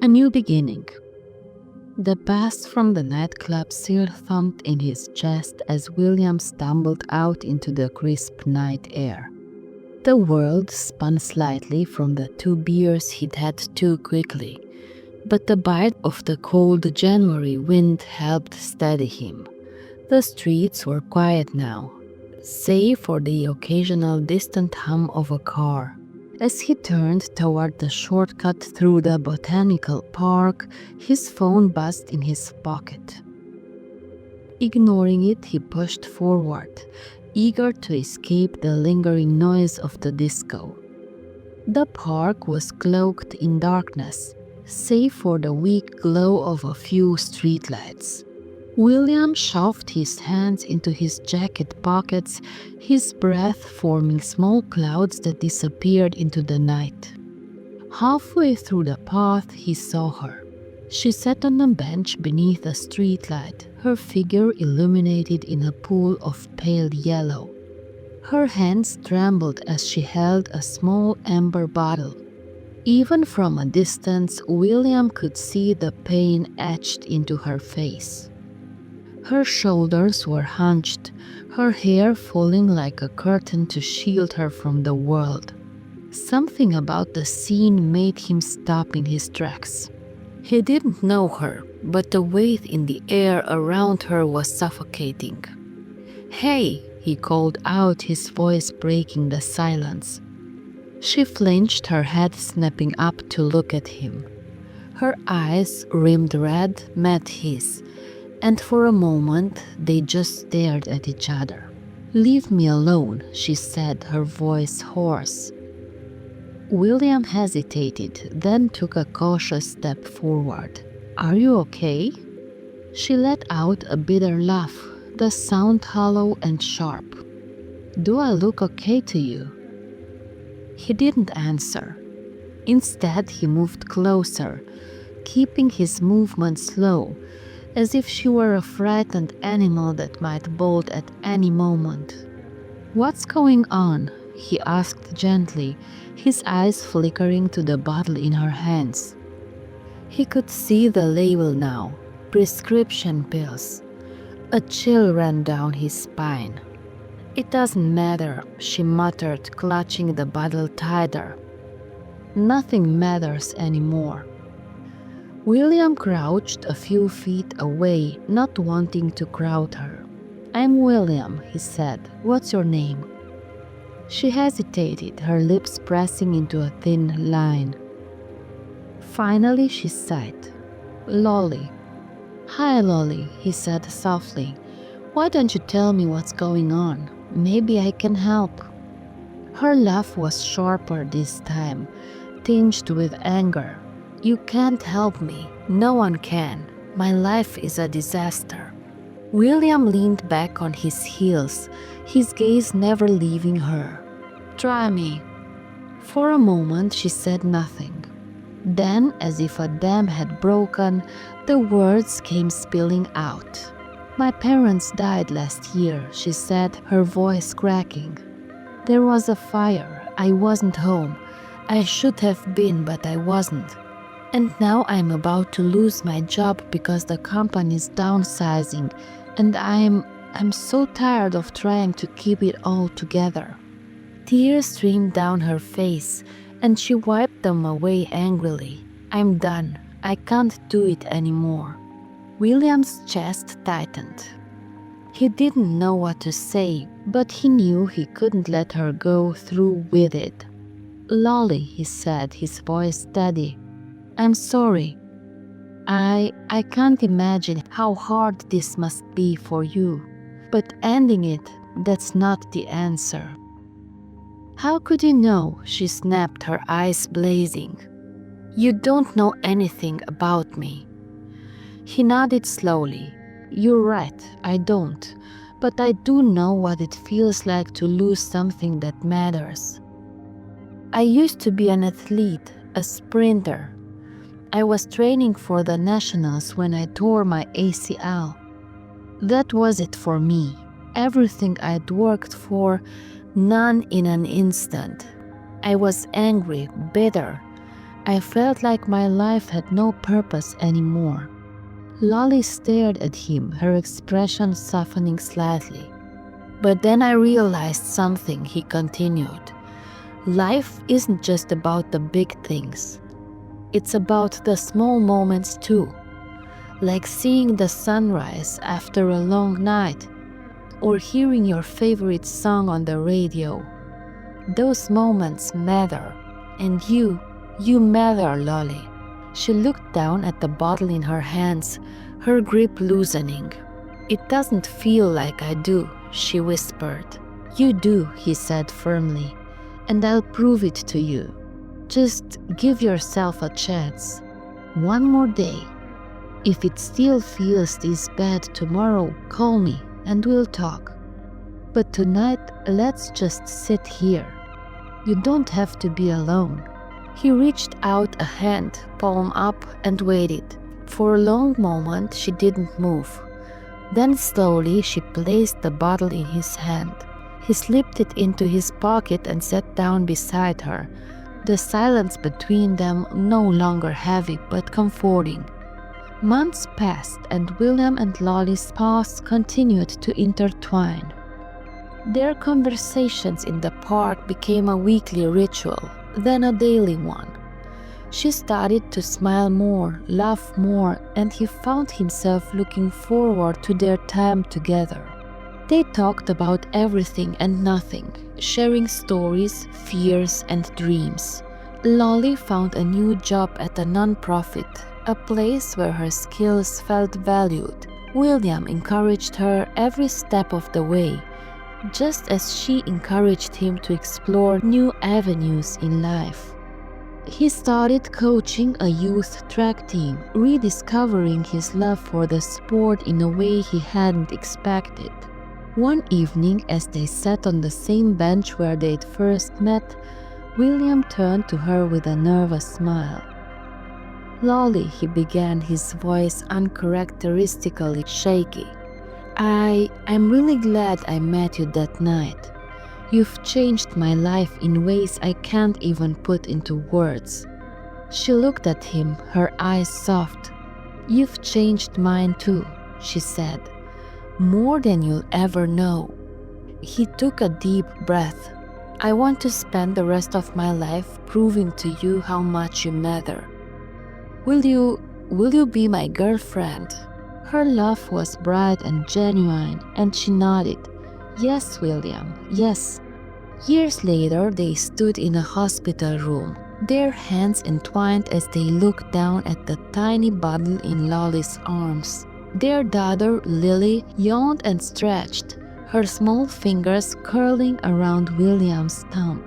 A new beginning. The bass from the nightclub still thumped in his chest as William stumbled out into the crisp night air. The world spun slightly from the 2 beers he'd had too quickly, but the bite of the cold January wind helped steady him. The streets were quiet now, save for the occasional distant hum of a car. As he turned toward the shortcut through the botanical park, his phone buzzed in his pocket. Ignoring it, he pushed forward, eager to escape the lingering noise of the disco. The park was cloaked in darkness, save for the weak glow of a few streetlights. William shoved his hands into his jacket pockets, his breath forming small clouds that disappeared into the night. Halfway through the path, he saw her. She sat on a bench beneath a streetlight, her figure illuminated in a pool of pale yellow. Her hands trembled as she held a small amber bottle. Even from a distance, William could see the pain etched into her face. Her shoulders were hunched, her hair falling like a curtain to shield her from the world. Something about the scene made him stop in his tracks. He didn't know her, but the weight in the air around her was suffocating. "Hey!" he called out, his voice breaking the silence. She flinched her head, snapping up to look at him. Her eyes, rimmed red, met his, and for a moment they just stared at each other. "Leave me alone," she said, her voice hoarse. William hesitated, then took a cautious step forward. "Are you okay?" She let out a bitter laugh, the sound hollow and sharp. "Do I look okay to you?" He didn't answer. Instead, he moved closer, keeping his movement slow, as if she were a frightened animal that might bolt at any moment. "What's going on?" he asked gently, his eyes flickering to the bottle in her hands. He could see the label now, prescription pills. A chill ran down his spine. "It doesn't matter," she muttered, clutching the bottle tighter. "Nothing matters anymore." William crouched a few feet away, not wanting to crowd her. "I'm William," he said. "What's your name?" She hesitated, her lips pressing into a thin line. Finally, she sighed. "Lolly." "Hi, Lolly," he said softly. "Why don't you tell me what's going on? Maybe I can help." Her laugh was sharper this time, tinged with anger. "You can't help me. No one can. My life is a disaster." William leaned back on his heels, his gaze never leaving her. "Try me." For a moment she said nothing. Then, as if a dam had broken, the words came spilling out. "My parents died last year," she said, her voice cracking. "There was a fire. I wasn't home. I should have been, but I wasn't. And now I'm about to lose my job because the company's downsizing, and I'm so tired of trying to keep it all together." Tears streamed down her face, and she wiped them away angrily. "I'm done. I can't do it anymore." William's chest tightened. He didn't know what to say, but he knew he couldn't let her go through with it. "Lolly," he said, his voice steady. "I'm sorry. I can't imagine how hard this must be for you. But ending it, that's not the answer." "How could you know?" she snapped, her eyes blazing. "You don't know anything about me." He nodded slowly. "You're right, I don't. But I do know what it feels like to lose something that matters. I used to be an athlete, a sprinter. I was training for the nationals when I tore my ACL. That was it for me. Everything I'd worked for, none in an instant. I was angry, bitter. I felt like my life had no purpose anymore. Lolly stared at him, her expression softening slightly. But then I realized something, he continued. Life isn't just about the big things. It's about the small moments too. Like seeing the sunrise after a long night, or hearing your favorite song on the radio. Those moments matter, and you matter, Lolly. She looked down at the bottle in her hands, her grip loosening. It doesn't feel like I do, she whispered. You do, he said firmly, and I'll prove it to you. Just give yourself a chance. One more day. If it still feels this bad tomorrow, call me and we'll talk. But tonight, let's just sit here. You don't have to be alone. He reached out a hand, palm up, and waited. For a long moment, she didn't move. Then slowly, she placed the bottle in his hand. He slipped it into his pocket and sat down beside her. The silence between them no longer heavy but comforting. Months passed and William and Lolly's paths continued to intertwine. Their conversations in the park became a weekly ritual, then a daily one. She started to smile more, laugh more, and he found himself looking forward to their time together. They talked about everything and nothing, sharing stories, fears, and dreams. Lolly found a new job at a non-profit, a place where her skills felt valued. William encouraged her every step of the way, just as she encouraged him to explore new avenues in life. He started coaching a youth track team, rediscovering his love for the sport in a way he hadn't expected. One evening, as they sat on the same bench where they'd first met, William turned to her with a nervous smile. Lolly, he began, his voice uncharacteristically shaky. I'm really glad I met you that night. You've changed my life in ways I can't even put into words. She looked at him, her eyes soft. You've changed mine too, she said. More than you'll ever know. He took a deep breath. I want to spend the rest of my life proving to you how much you matter. Will you be my girlfriend? Her laugh was bright and genuine, and she nodded. Yes, William, yes. Years later, they stood in a hospital room, their hands entwined as they looked down at the tiny bottle in Lolly's arms. Their daughter, Lily, yawned and stretched, her small fingers curling around William's thumb.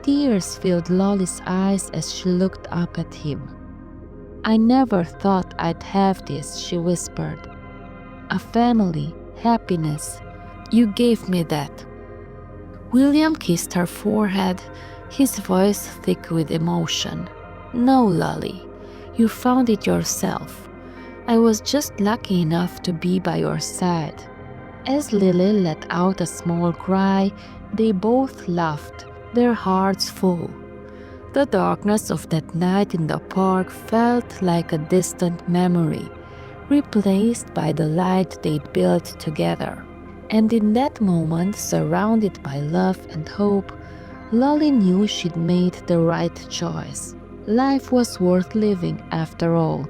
Tears filled Lolly's eyes as she looked up at him. I never thought I'd have this, she whispered. A family, happiness. You gave me that. William kissed her forehead, his voice thick with emotion. No, Lolly, you found it yourself. I was just lucky enough to be by your side. As Lily let out a small cry, they both laughed, their hearts full. The darkness of that night in the park felt like a distant memory, replaced by the light they'd built together. And in that moment, surrounded by love and hope, Lolly knew she'd made the right choice. Life was worth living after all.